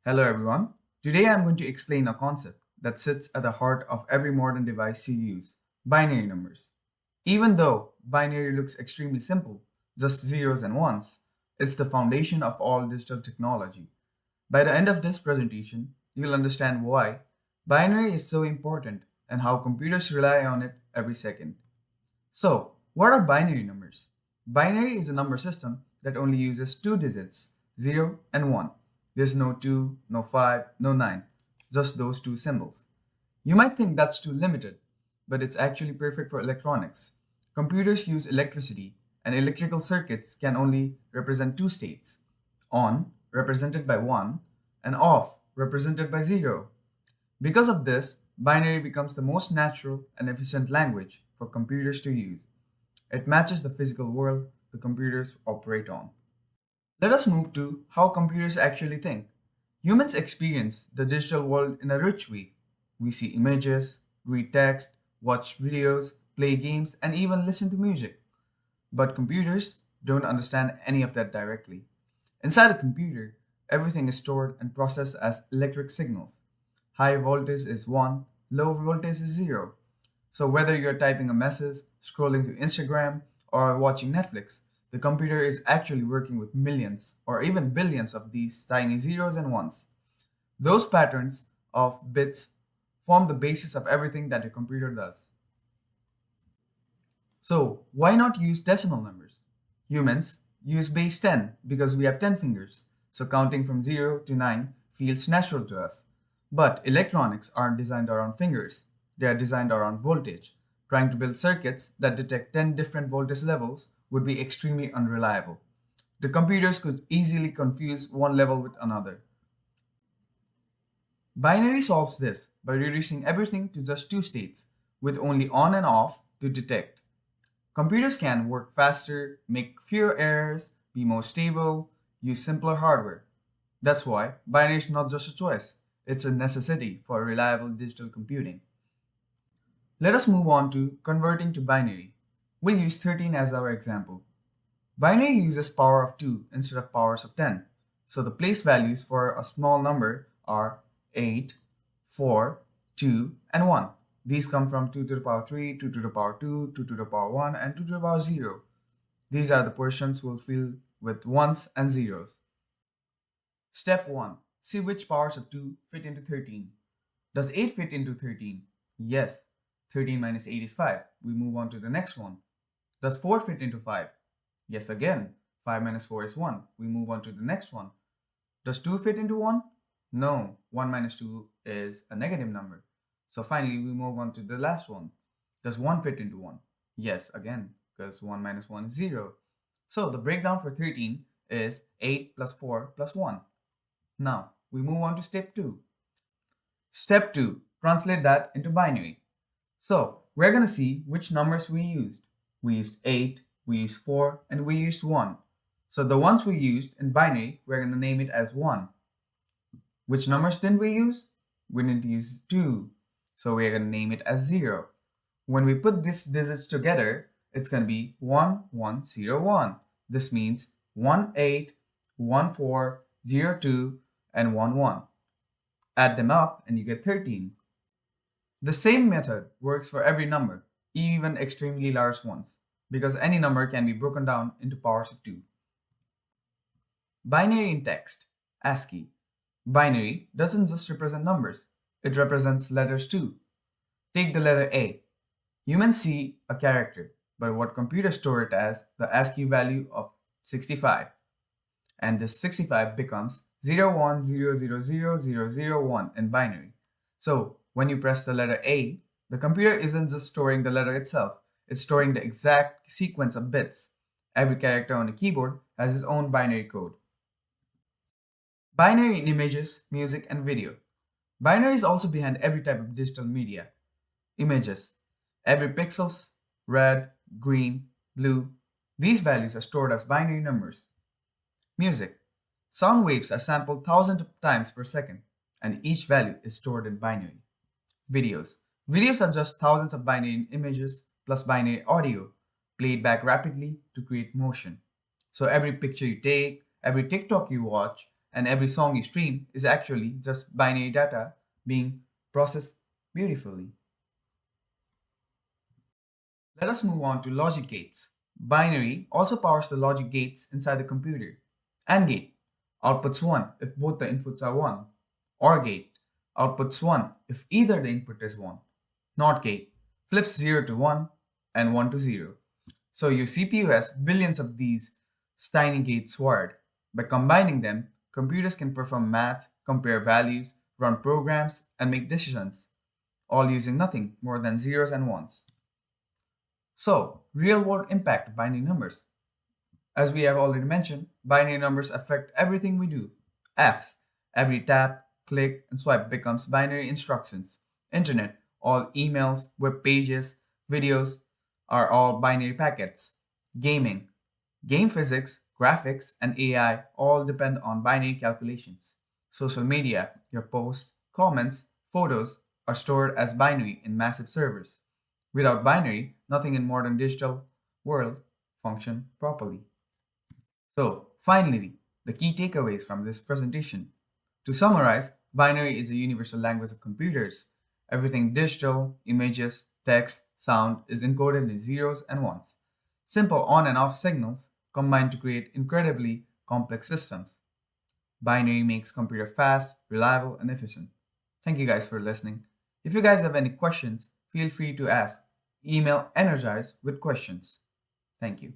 Hello everyone. Today I'm going to explain a concept that sits at the heart of every modern device you use, binary numbers. Even though binary looks extremely simple, just zeros and ones, it's the foundation of all digital technology. By the end of this presentation, you'll understand why binary is so important and how computers rely on it every second. So, what are binary numbers? Binary is a number system that only uses two digits, 0 and 1. There's no 2, no 5, no 9, just those two symbols. You might think that's too limited, but it's actually perfect for electronics. Computers use electricity, and electrical circuits can only represent two states: on, represented by 1, and off, represented by 0. Because of this, binary becomes the most natural and efficient language for computers to use. It matches the physical world the computers operate on. Let us move to how computers actually think. Humans experience the digital world in a rich way. We see images, read text, watch videos, play games, and even listen to music. But computers don't understand any of that directly. Inside a computer, everything is stored and processed as electric signals. High voltage is 1, low voltage is 0. So whether you're typing a message, scrolling through Instagram, or watching Netflix, the computer is actually working with millions or even billions of these tiny zeros and ones. Those patterns of bits form the basis of everything that a computer does. So, why not use decimal numbers? Humans use base 10 because we have 10 fingers, so counting from 0 to 9 feels natural to us. But electronics aren't designed around fingers, they are designed around voltage. Trying to build circuits that detect 10 different voltage levels would be extremely unreliable. The computers could easily confuse one level with another. Binary solves this by reducing everything to just two states, with only on and off to detect. Computers can work faster, make fewer errors, be more stable, use simpler hardware. That's why binary is not just a choice, it's a necessity for reliable digital computing. Let us move on to converting to binary. We'll use 13 as our example. Binary uses power of 2 instead of powers of 10, so the place values for a small number are 8, 4, 2, and 1. These come from 2 to the power 3, 2 to the power 2, 2 to the power 1, and 2 to the power 0. These are the portions we'll fill with ones and zeros. Step 1. See which powers of 2 fit into 13. Does 8 fit into 13? Yes. 13 minus 8 is 5. We move on to the next one. Does 4 fit into 5? Yes again. 5 minus 4 is 1. We move on to the next one. Does 2 fit into 1? No. 1 minus 2 is a negative number. So finally, we move on to the last one. Does 1 fit into 1? Yes, again, because 1 minus 1 is 0. So the breakdown for 13 is 8 plus 4 plus 1. Now, we move on to step 2. Step 2. Translate that into binary. So, we're going to see which numbers we used. We used 8, we used 4, and we used 1. So the ones we used in binary, we're going to name it as 1. Which numbers didn't we use? We didn't use 2. So we're going to name it as 0. When we put these digits together, it's going to be 1101. This means 18, 14, 02, and 11. Add them up and you get 13. The same method works for every number, even extremely large ones, because any number can be broken down into powers of 2. Binary in text, ASCII. Binary doesn't just represent numbers, it represents letters too. Take the letter A. Humans see a character, but what computers store it as the ASCII value of 65. And this 65 becomes 01000001 in binary. So when you press the letter A, the computer isn't just storing the letter itself, it's storing the exact sequence of bits. Every character on a keyboard has its own binary code. Binary in images, music, and video. Binary is also behind every type of digital media. Images. Every pixels, red, green, blue. These values are stored as binary numbers. Music. Sound waves are sampled thousands of times per second, and each value is stored in binary. Videos. Videos are just thousands of binary images plus binary audio played back rapidly to create motion. So every picture you take, every TikTok you watch, and every song you stream is actually just binary data being processed beautifully. Let us move on to logic gates. Binary also powers the logic gates inside the computer. AND gate outputs 1 if both the inputs are 1. OR gate outputs 1 if either the input is 1. NOT gate flips 0 to 1 and 1 to 0. So your CPU has billions of these tiny gates wired. By combining them, computers can perform math, compare values, run programs, and make decisions, all using nothing more than zeros and ones. So, real world impact of binary numbers. As we have already mentioned, binary numbers affect everything we do. Apps, every tap, click, and swipe becomes binary instructions. Internet, all emails, web pages, videos are all binary packets. Gaming, game physics, graphics, and AI all depend on binary calculations. Social media, your posts, comments, photos are stored as binary in massive servers. Without binary, nothing in modern digital world function properly. So, finally, the key takeaways from this presentation. To summarize, binary is a universal language of computers. Everything digital, images, text, sound is encoded in zeros and ones. Simple on and off signals combine to create incredibly complex systems. Binary makes computer fast, reliable, and efficient. Thank you guys for listening. If you guys have any questions, feel free to ask. Email energize with questions. Thank you.